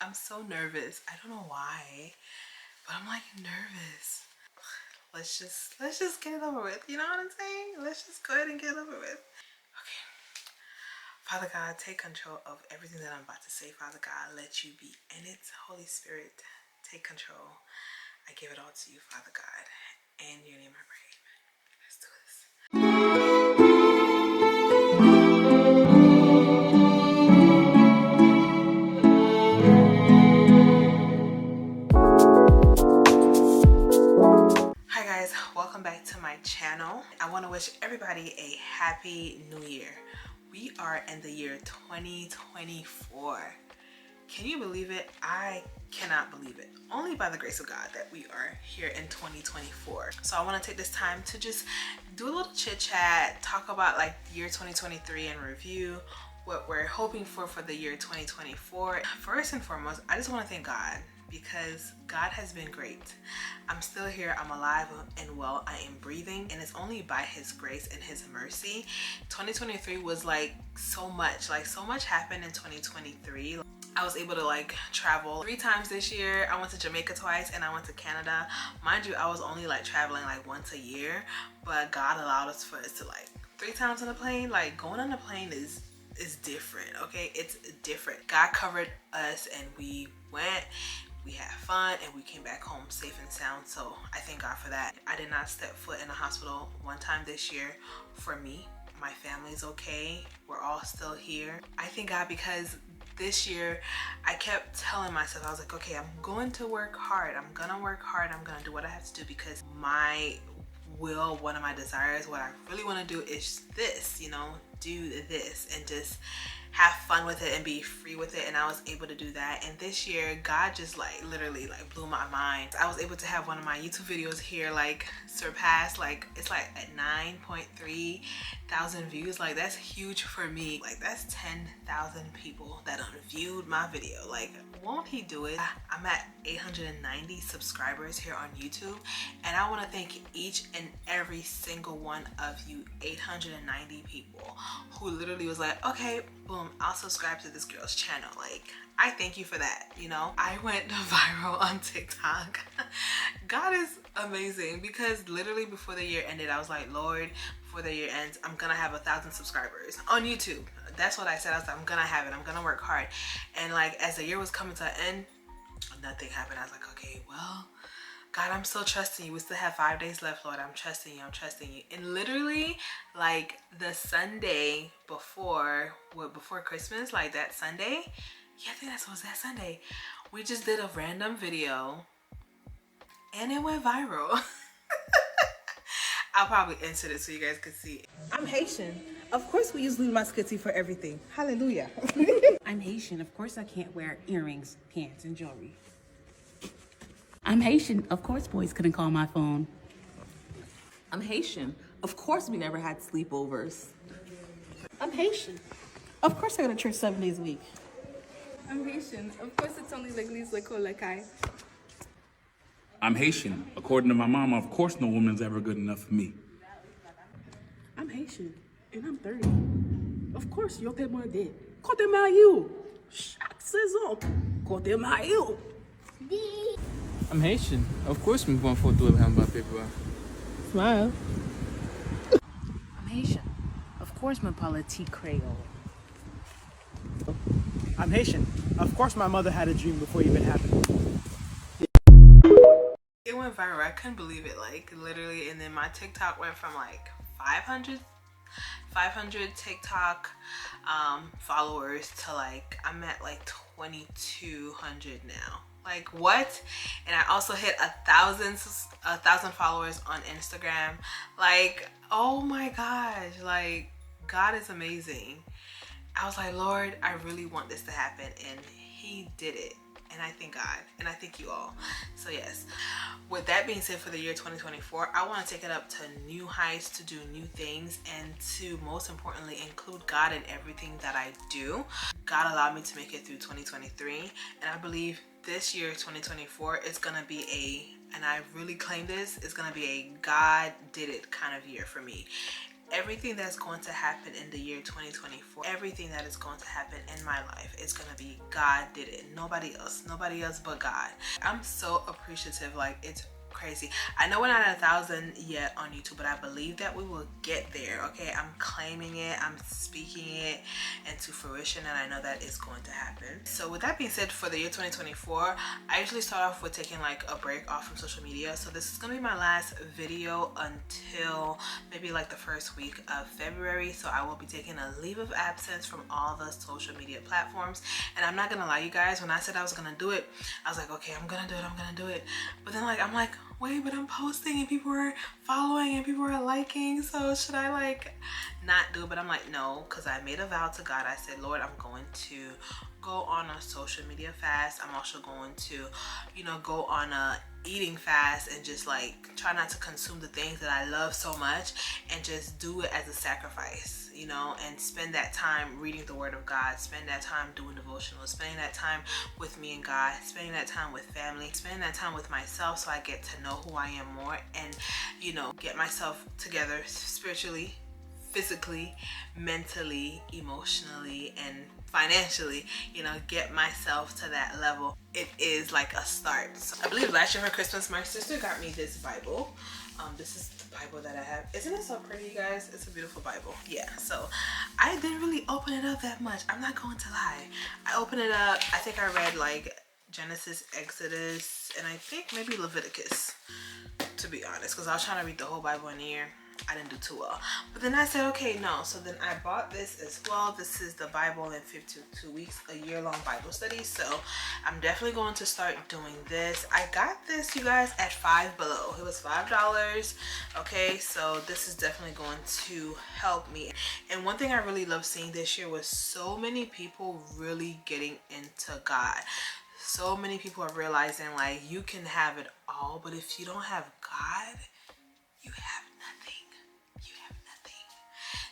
I'm so nervous. I don't know why, but I'm like nervous. Let's just get it over with. You know what I'm saying? Let's just go ahead and get it over with. Okay. Father God, take control of everything that I'm about to say. Father God, let you be in it. Holy Spirit, take control. I give it all to you, Father God. In your name I pray. Let's do this. Hi guys, welcome back to my channel. I want to wish everybody a happy new year. We are in the year 2024. Can you believe it? I cannot believe it. Only by the grace of God that we are here in 2024. So I want to take this time to just do a little chit chat, talk about like year 2023 and review what we're hoping for the year 2024. First and foremost, I just want to thank God because God has been great. I'm still here, I'm alive and well, I am breathing, and it's only by his grace and his mercy. 2023 was like so much happened in 2023. I was able to like travel 3 times this year. I went to Jamaica twice and I went to Canada. Mind you, I was only like traveling like once a year, but God allowed us to like 3 times on a plane. Like going on a plane is different, okay? It's different. God covered us and we went. We had fun and we came back home safe and sound, so I thank God for that. I did not step foot in a hospital one time this year for me. My family's okay. We're all still here. I thank God because this year I kept telling myself, I was like, okay, I'm going to work hard. I'm gonna work hard. I'm gonna do what I have to do because my will, one of my desires, what I really want to do is this, you know, do this and just have fun with it and be free with it. And I was able to do that. And this year God just like literally like blew my mind. I was able to have one of my YouTube videos here like surpass, like it's like at 9.3 thousand views. Like that's huge for me. Like that's 10,000 people that viewed my video. Like won't he do it? I'm at 890 subscribers here on YouTube, and I want to thank each and every single one of you 890 people who literally was like, okay, boom, I'll subscribe to this girl's channel. Like I thank you for that. You know, I went viral on TikTok. God is amazing because literally before the year ended, I was like, Lord, before the year ends, I'm gonna have 1,000 subscribers on YouTube. That's what I said. I was like, I'm gonna have it. I'm gonna work hard. And like as the year was coming to an end, nothing happened. I was like, okay, well, God, I'm still trusting you. We still have 5 days left, Lord. I'm trusting you. I'm trusting you. And literally, like the Sunday before Christmas, like that Sunday, yeah, I think that was that Sunday. We just did a random video, and it went viral. I'll probably insert it so you guys can see. I'm Haitian. Of course we use Mascati for everything. Hallelujah. I'm Haitian. Of course I can't wear earrings, pants, and jewelry. I'm Haitian. Of course boys couldn't call my phone. I'm Haitian. Of course we never had sleepovers. I'm Haitian. Of course I go to church 7 days a week. I'm Haitian. Of course it's only l'église l'école l'écaille. I'm Haitian. According to my mama, of course no woman's ever good enough for me. I'm Haitian, and I'm 30. Of course, yo te demandé. Côté maillot. Chaque saison. Côté maillot. I'm Haitian. Of course, me prends photo avec Mbappé, bro. Smile. I'm Haitian. Of course my politique Creole. I'm Haitian. Of course my mother had a dream before it even happened. It went viral. I couldn't believe it, like literally. And then my TikTok went from like 500 TikTok followers to like I'm at like 2,200 now. Like what? And I also hit 1,000 followers on Instagram. Like, oh my gosh, like God is amazing. I was like, Lord, I really want this to happen, and he did it. And I thank God, and I thank you all. So yes, with that being said, for the year 2024, I want to take it up to new heights, to do new things, and to most importantly include God in everything that I do. God allowed me to make it through 2023, and I believe this year 2024 is gonna be and I really claim this, is gonna be a God did it kind of year for me. everything that's going to happen in the year 2024, everything that is going to happen in my life is going to be God did it. Nobody else but God. I'm so appreciative. Like, it's crazy. I know we're not at 1,000 yet on YouTube, but I believe that we will get there. Okay, I'm claiming it, I'm speaking it into fruition, and I know that it's going to happen. So with that being said, for the year 2024, I usually start off with taking like a break off from social media. So this is gonna be my last video until maybe like the first week of February. So I will be taking a leave of absence from all the social media platforms. And I'm not gonna lie, you guys, when I said I was gonna do it, I was like, okay, I'm gonna do it. But then like, I'm like, wait, but I'm posting and people are following and people are liking, so should I like not do it? But I'm like, no, because I made a vow to God. I said, Lord, I'm going to go on a social media fast. I'm also going to, you know, go on a eating fast and just like try not to consume the things that I love so much, and just do it as a sacrifice, you know, and spend that time reading the word of God, spend that time doing devotionals, spending that time with me and God, spending that time with family, spending that time with myself, so I get to know who I am more, and, you know, get myself together spiritually, physically, mentally, emotionally, and financially, you know, get myself to that level. It is like a start. So I believe last year for Christmas, my sister got me this Bible. This is the Bible that I have. Isn't it so pretty, you guys? It's a beautiful Bible. Yeah, so I didn't really open it up that much. I'm not going to lie. I opened it up. I think I read like Genesis, Exodus, and I think maybe Leviticus, to be honest, because I was trying to read the whole Bible in a year. I didn't do too well. But then I said, okay, no. So then I bought this as well. This is the Bible in 52 weeks, a year-long Bible study. So I'm definitely going to start doing this. I got this, you guys, at $5 Below. It was $5. Okay, so this is definitely going to help me. And one thing I really loved seeing this year was so many people really getting into God. So many people are realizing like you can have it all, but if you don't have God, you have nothing. You have nothing.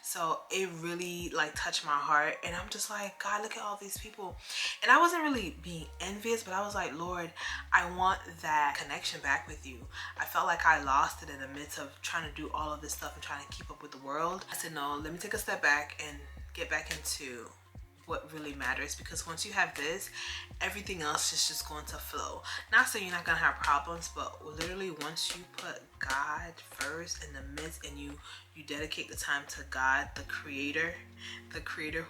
So it really like touched my heart, and I'm just like, God, look at all these people. And I wasn't really being envious, but I was like, Lord, I want that connection back with you. I felt like I lost it in the midst of trying to do all of this stuff and trying to keep up with the world. I said, no, let me take a step back and get back into what really matters, because once you have this, everything else is just going to flow. Not saying you're not gonna have problems, but literally once you put God first in the midst, and you dedicate the time to God, the creator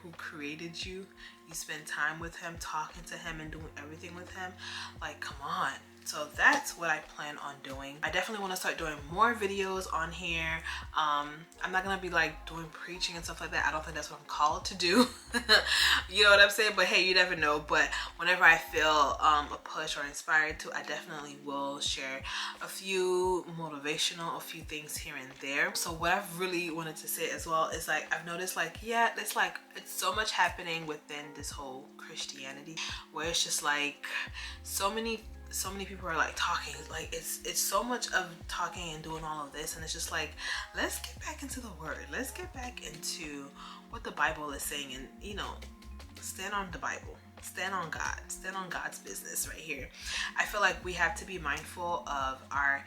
who created you, you spend time with him, talking to him and doing everything with him, like, come on. So that's what I plan on doing. I definitely want to start doing more videos on here. I'm not gonna be like doing preaching and stuff like that. I don't think that's what I'm called to do. You know what I'm saying? But hey, you never know. But whenever I feel a push or inspired to, I definitely will share a few motivational, a few things here and there. So what I've really wanted to say as well is like, I've noticed like, yeah, it's so much happening within this whole Christianity, where it's just like so many people are like talking, like it's so much of talking and doing all of this, and it's just like, let's get back into the word, let's get back into what the Bible is saying, and, you know, stand on the Bible, stand on God, stand on God's business right here. I feel like we have to be mindful of our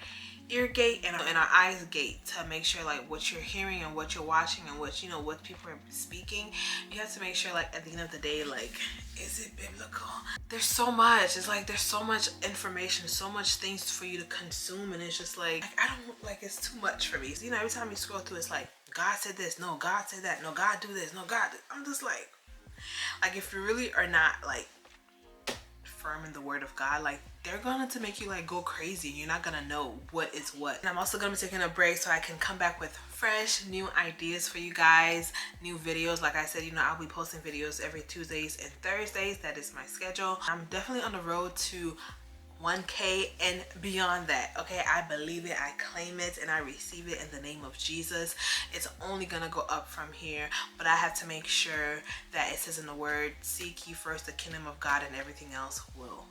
ear gate and our eyes gate, to make sure like what you're hearing and what you're watching and what, you know, what people are speaking, you have to make sure like at the end of the day, like, is it biblical? There's so much, it's like there's so much information, so much things for you to consume, and it's just like I don't like, it's too much for me. So, you know, every time you scroll through, it's like, God said this, no, God said that, no, God do this, no, God, I'm just like if you really are not like firm in the word of God, like they're going to make you like go crazy. You're not gonna know what is what. And I'm also gonna be taking a break so I can come back with fresh new ideas for you guys, new videos. Like I said, you know, I'll be posting videos every Tuesdays and Thursdays. That is my schedule. I'm definitely on the road to 1K and beyond that. Okay, I believe it, I claim it, and I receive it in the name of Jesus. It's only gonna go up from here, but I have to make sure that it says in the word, seek ye first the kingdom of God, and everything else will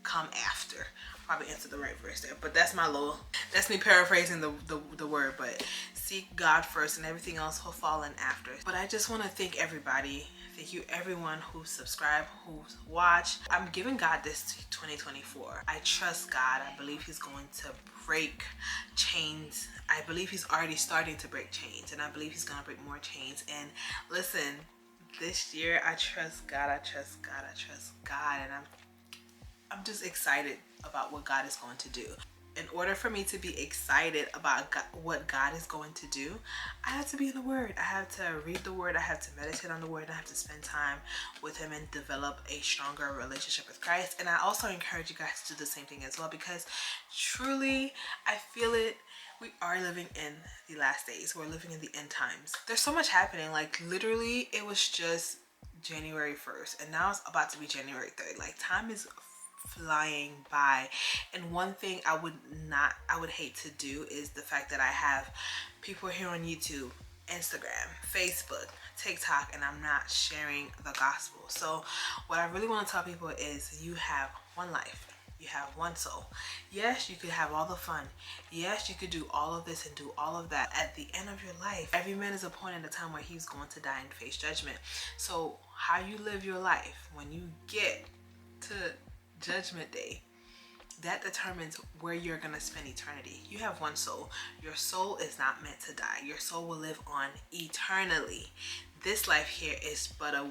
come after. Probably answered the right verse there, but that's me paraphrasing the word. But seek God first and everything else will fall in after. But I just want to thank everybody. Thank you everyone who subscribed, who's watched. I'm giving God this 2024. I trust God. I believe he's going to break chains. I believe he's already starting to break chains, and I believe he's going to break more chains. And listen, this year I trust God. I trust God. I trust God. And I'm just excited about what God is going to do. In order for me to be excited about what God is going to do, I have to be in the Word. I have to read the Word. I have to meditate on the Word. I have to spend time with him and develop a stronger relationship with Christ. And I also encourage you guys to do the same thing as well, because truly, I feel it. We are living in the last days. We're living in the end times. There's so much happening. Like literally, it was just January 1st and now it's about to be January 3rd. Like time is flying by. And one thing I would hate to do is the fact that I have people here on YouTube, Instagram, Facebook, TikTok, and I'm not sharing the gospel. So what I really want to tell people is you have one life. You have one soul. Yes, you could have all the fun. Yes, you could do all of this and do all of that. At the end of your life, every man is appointed a time where he's going to die and face judgment. So how you live your life when you get to Judgment Day, that determines where you're gonna spend eternity. You have one soul. Your soul is not meant to die. Your soul will live on eternally. This life here is but a,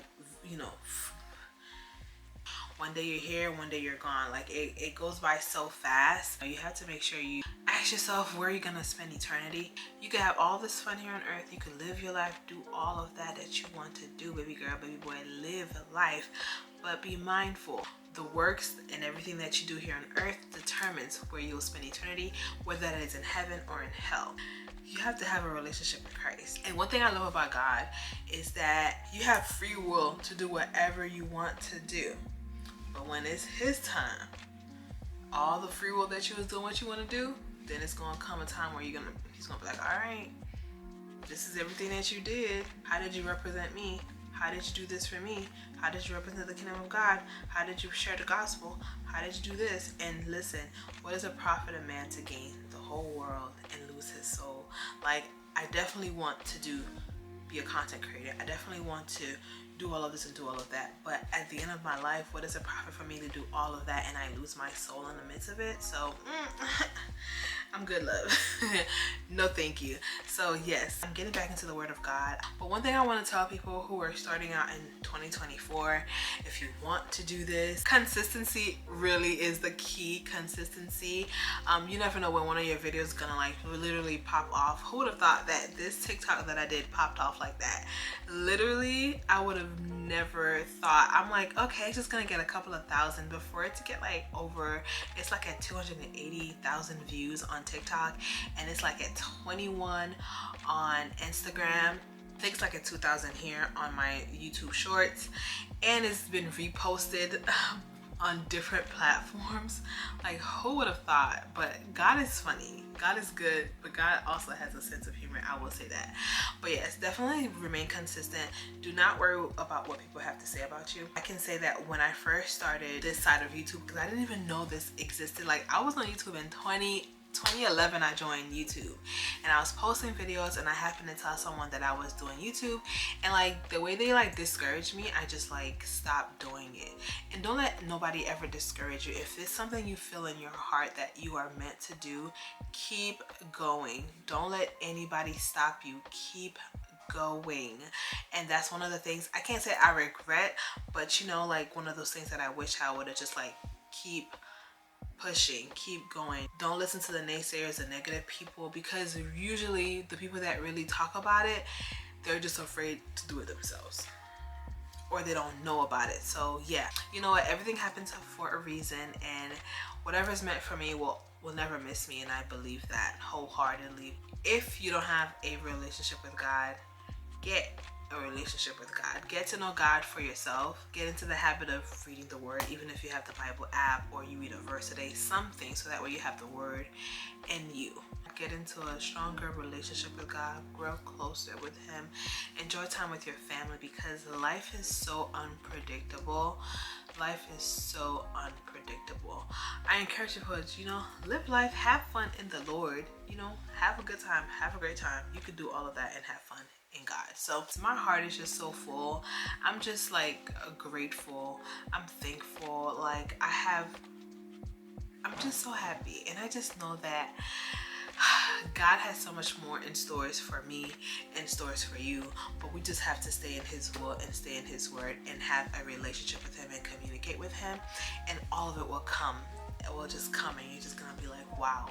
one day you're here, one day you're gone. Like it goes by so fast. You have to make sure you ask yourself where you're gonna spend eternity. You can have all this fun here on earth. You can live your life, do all of that you want to do, baby girl, baby boy, live life. But be mindful. The works and everything that you do here on earth determines where you'll spend eternity, whether that is in heaven or in hell. You have to have a relationship with Christ. And one thing I love about God is that you have free will to do whatever you want to do. But when it's his time, all the free will that you was doing what you want to do, then it's gonna come a time where he's gonna be like, all right, this is everything that you did. How did you represent me? How did you do this for me? How did you represent the kingdom of God? How did you share the gospel? How did you do this? And listen, what is a profit of man to gain the whole world and lose his soul? Like, I definitely want to be a content creator. I definitely want to do all of this and do all of that. But at the end of my life, what is a profit for me to do all of that and I lose my soul in the midst of it? So, I'm good, love. No, thank you. So yes, I'm getting back into the Word of God. But one thing I want to tell people who are starting out in 2024, if you want to do this, consistency really is the key. Consistency. You never know when one of your videos is gonna like literally pop off. Who would have thought that this TikTok that I did popped off like that? Literally, I would have never thought. I'm like, okay, it's just gonna get a couple of thousand. Before it to get like over, it's like at 280,000 views on TikTok, and it's like at 21 on Instagram. I think it's like at 2,000 here on my YouTube shorts, and it's been reposted on different platforms. Like, who would have thought? But God is funny. God is good, but God also has a sense of humor. I will say that. But yes, definitely remain consistent. Do not worry about what people have to say about you. I can say that when I first started this side of YouTube, because I didn't even know this existed. Like, I was on YouTube in 2011 I joined YouTube, and I was posting videos, and I happened to tell someone that I was doing YouTube, and like the way they like discouraged me, I just like stopped doing it. And don't let nobody ever discourage you. If it's something you feel in your heart that you are meant to do, keep going. Don't let anybody stop you. Keep going. And that's one of the things I can't say I regret, but like one of those things that I wish I would have just like keep pushing, keep going. Don't listen to the naysayers, the negative people, because usually the people that really talk about it, they're just afraid to do it themselves, or they don't know about it. So yeah, you know what, everything happens for a reason, and whatever's meant for me will never miss me, and I believe that wholeheartedly. If you don't have a relationship with God, get a relationship with God. Get to know God for yourself. Get into the habit of reading the Word, even if you have the Bible app or you read a verse a day, something, so that way you have the Word in you. Get into a stronger relationship with God. Grow closer with Him. Enjoy time with your family, because life is so unpredictable. Life is so unpredictable. I encourage you to, live life, have fun in the Lord, have a good time, have a great time. You can do all of that and have fun in God. So my heart is just so full. I'm just like grateful. I'm thankful. Like I'm just so happy, and I just know that God has so much more in stores for me, in stores for you, but we just have to stay in his will and stay in his word and have a relationship with him and communicate with him, and all of it will come. It will just come, and you're just gonna be like, wow.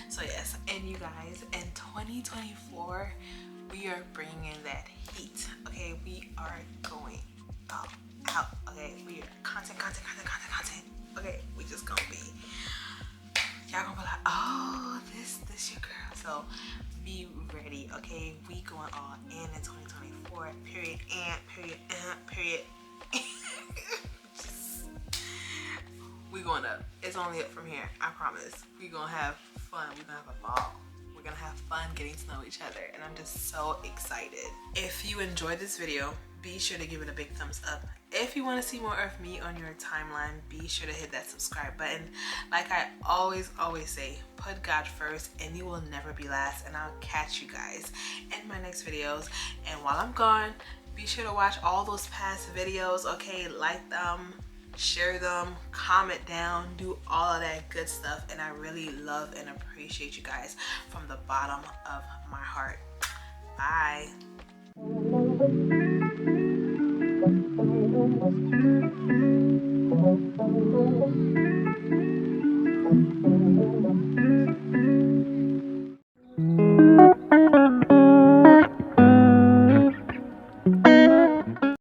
So yes, and you guys, in 2024 we are bringing in that heat. Okay, we are going out. Okay, we are content. Okay, we just gonna be, y'all gonna be like, oh, this your girl. So be ready, okay? We going all in 2024. Period. We going up. It's only up from here. I promise. We gonna have fun. We gonna have a ball. We're gonna have fun getting to know each other, and I'm just so excited. If you enjoyed this video, be sure to give it a big thumbs up. If you want to see more of me on your timeline, be sure to hit that subscribe button. Like I always say, put God first and you will never be last, and I'll catch you guys in my next videos. And while I'm gone, be sure to watch all those past videos, okay? Like them, share them, comment down, do all of that good stuff, and I really love and appreciate you guys from the bottom of my heart. Bye.